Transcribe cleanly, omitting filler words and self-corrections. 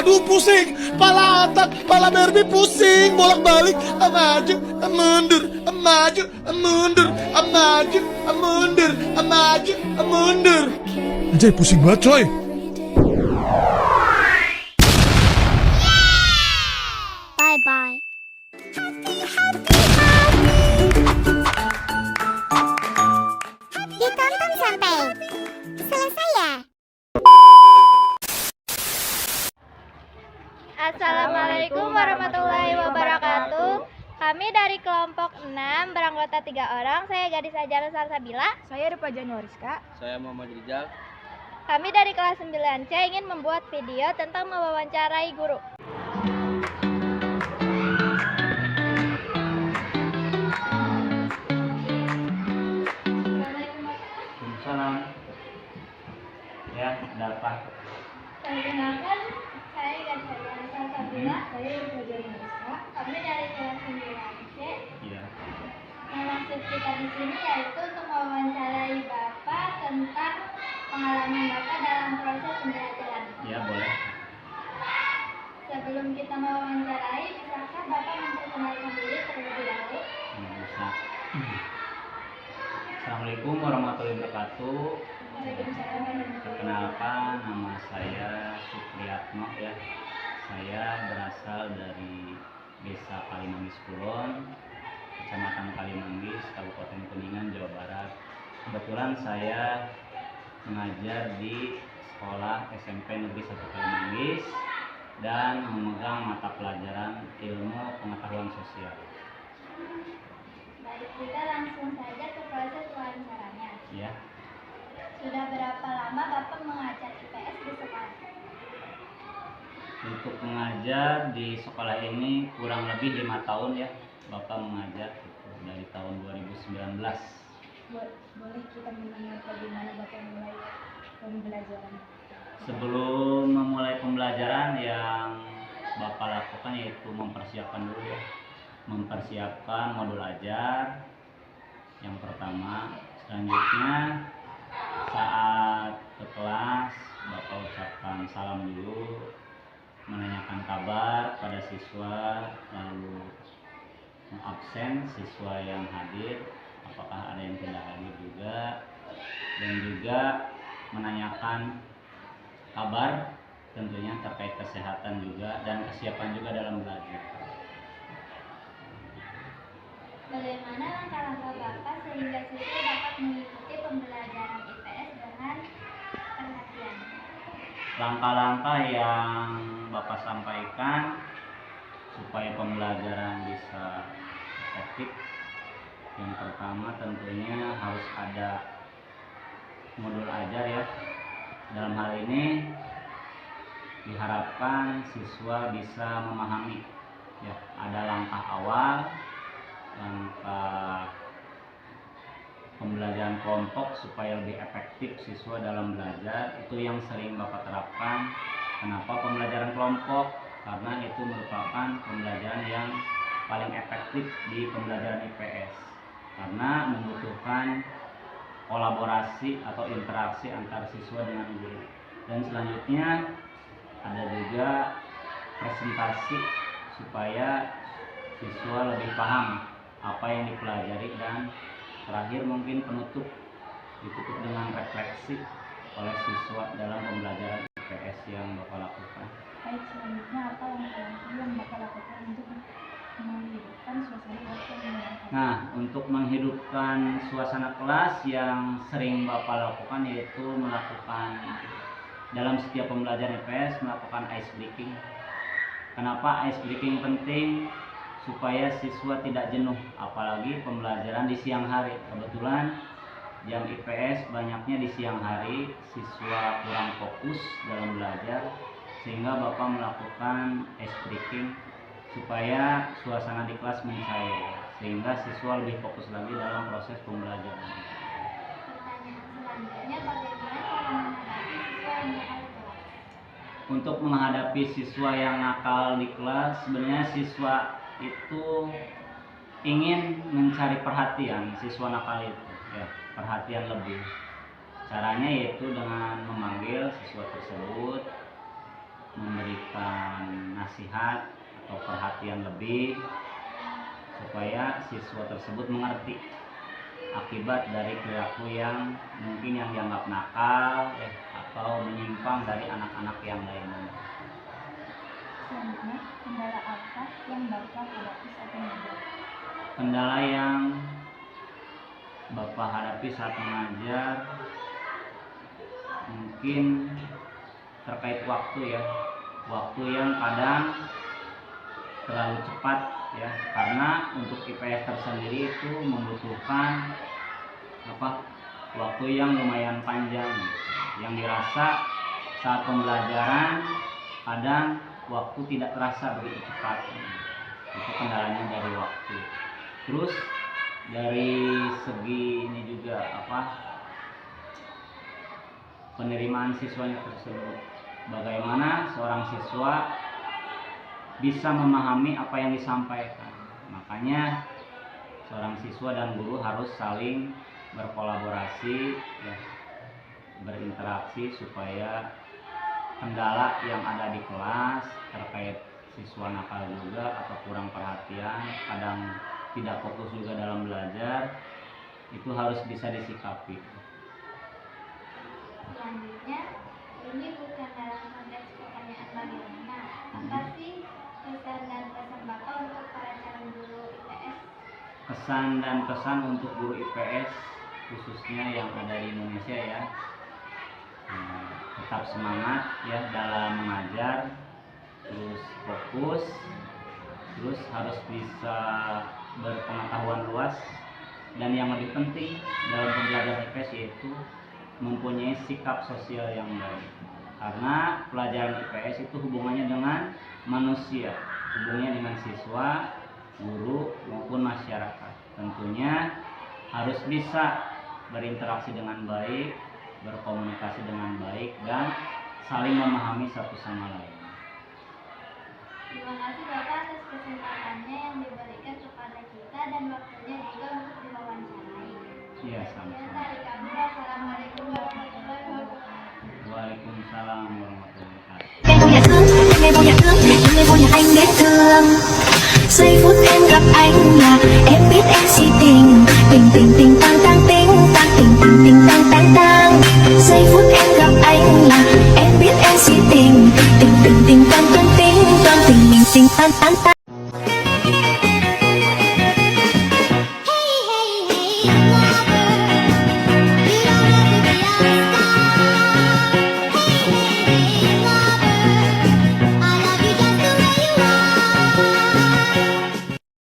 Aduh pusing, pala otak, pala Barbie pusing, bolak-balik, maju, mundur, maju, mundur, maju, mundur, maju, mundur. Anjay pusing banget coy. Bye bye. Ditonton sampai selesai ya. Assalamualaikum warahmatullahi wabarakatuh. Kami dari kelompok 6 beranggota 3 orang. Saya Gadis Ajar Salsabila. Saya Rupa Januariska. Saya Muhammad Rizal. Kami dari kelas 9C ingin membuat video tentang mewawancarai guru. Salam. Ya, dapat. Perkenalkan, saya Gadis Ajar Salsabila. Saya Rupa Januariska. Kami dari kelas 9C. Iya. Nah, maksud kita di sini yaitu untuk mewawancarai Bapak tentang pengalaman Bapak dalam proses pembelajaran. Iya, boleh. Sebelum kita mewawancarai, bisakah Bapak memperkenalkan diri terlebih dahulu? Bisa. Assalamualaikum warahmatullahi wabarakatuh. Perkenalkan, nama saya Supriyatno ya. Saya berasal dari Desa Kalimanggis Kulon, Kecamatan Kalimanggis, Kabupaten Kuningan, Jawa Barat. Kebetulan saya mengajar di sekolah SMP Negeri 1 Kalimanggis dan memegang mata pelajaran ilmu pengetahuan sosial. Baik, kita langsung saja ke proses wawancaranya. Ya, Sudah berapa lama Bapak mengajar IPS di sekolah? untuk mengajar di sekolah ini kurang lebih 5 tahun ya, Bapak mengajar dari tahun 2019. Boleh kita mendengar bagaimana Bapak mulai pembelajaran? Sebelum memulai pembelajaran yang Bapak lakukan yaitu mempersiapkan dulu ya. Mempersiapkan modul ajar yang pertama. Selanjutnya saat ke kelas Bapak ucapkan salam dulu, menanyakan kabar pada siswa, lalu mengabsen siswa yang hadir, apakah ada yang tidak hadir juga, dan juga menanyakan kabar tentunya terkait kesehatan juga dan kesiapan juga dalam belajar. Bagaimana langkah-langkah Bapak sehingga siswa dapat mengikuti pembelajaran IPS dengan perhatian? Langkah-langkah yang Bapak sampaikan supaya pembelajaran bisa efektif, yang pertama tentunya harus ada modul ajar ya. Dalam hal ini diharapkan siswa bisa memahami ya, ada langkah awal, langkah pembelajaran kelompok supaya lebih efektif siswa dalam belajar. Itu yang sering Bapak terapkan. Kenapa pembelajaran kelompok? Karena itu merupakan pembelajaran yang paling efektif di pembelajaran IPS, karena membutuhkan kolaborasi atau interaksi antar siswa dengan guru. Dan selanjutnya ada juga presentasi supaya siswa lebih paham apa yang dipelajari, dan terakhir mungkin penutup, ditutup dengan refleksi oleh siswa dalam pembelajaran IPS yang Bapak lakukan. Baik, selanjutnya apa langkah-langkah yang Bapak lakukan untuk menghidupkan suasana kelas yang menyenangkan? Nah, untuk menghidupkan suasana kelas yang sering Bapak lakukan yaitu melakukan dalam setiap pembelajaran IPS melakukan ice breaking. Kenapa ice breaking penting? Supaya siswa tidak jenuh, apalagi pembelajaran di siang hari. Kebetulan jam IPS banyaknya di siang hari, siswa kurang fokus dalam belajar, sehingga Bapak melakukan ice breaking supaya suasana di kelas mencair, sehingga siswa lebih fokus lagi dalam proses pembelajaran. Pertanyaan selanjutnya, bagaimana cara menghadapi siswa yang nakal di kelas? Untuk menghadapi siswa yang nakal di kelas, sebenarnya siswa itu ingin mencari perhatian siswa nakal itu, ya, perhatian lebih. Caranya yaitu dengan memanggil siswa tersebut, memberikan nasihat atau perhatian lebih supaya siswa tersebut mengerti akibat dari perilaku yang mungkin yang dianggap nakal atau menyimpang dari anak-anak yang lainnya. Selanjutnya, kendala apa yang Bapak hadapi saat mengajar? Kendala yang Bapak hadapi saat mengajar mungkin terkait waktu, ya, waktu yang kadang terlalu cepat, ya, karena untuk IPS tersendiri itu membutuhkan waktu yang lumayan panjang, yang dirasa saat pembelajaran kadang waktu tidak terasa begitu cepat. Itu kendalanya dari waktu. Terus dari segi ini juga penerimaan siswanya tersebut, bagaimana seorang siswa bisa memahami apa yang disampaikan. Makanya seorang siswa dan guru harus saling berkolaborasi, ya, berinteraksi supaya kendala yang ada di kelas terkait siswa nakal juga atau kurang perhatian, kadang tidak fokus juga dalam belajar, itu harus bisa disikapi. Selanjutnya, ini bukan dalam konteks pertanyaan bagaimana, apa sih pesan dan pesan Bapak untuk para calon guru IPS? Kesan dan pesan untuk guru IPS khususnya yang ada di Indonesia, ya, tetap semangat, ya, dalam mengajar, terus fokus, terus harus bisa berpengetahuan luas, dan yang lebih penting dalam pembelajaran IPS yaitu mempunyai sikap sosial yang baik, karena pelajaran IPS itu hubungannya dengan manusia, hubungannya dengan siswa, guru maupun masyarakat. Tentunya harus bisa berinteraksi dengan baik, berkomunikasi dengan baik, dan saling memahami satu sama lain. Terima kasih Bapak atas kesempatannya yang diberikan kepada kita dan waktunya juga untuk diwawancarai. Iya, Ya, sama-sama. dari kami, Assalamualaikum warahmatullahi wabarakatuh. Waalaikumsalam warahmatullahi wabarakatuh. Ngày vui nhà thương, ngày vui nhà thương, ngày vui nhà anh biết thương. Giây phút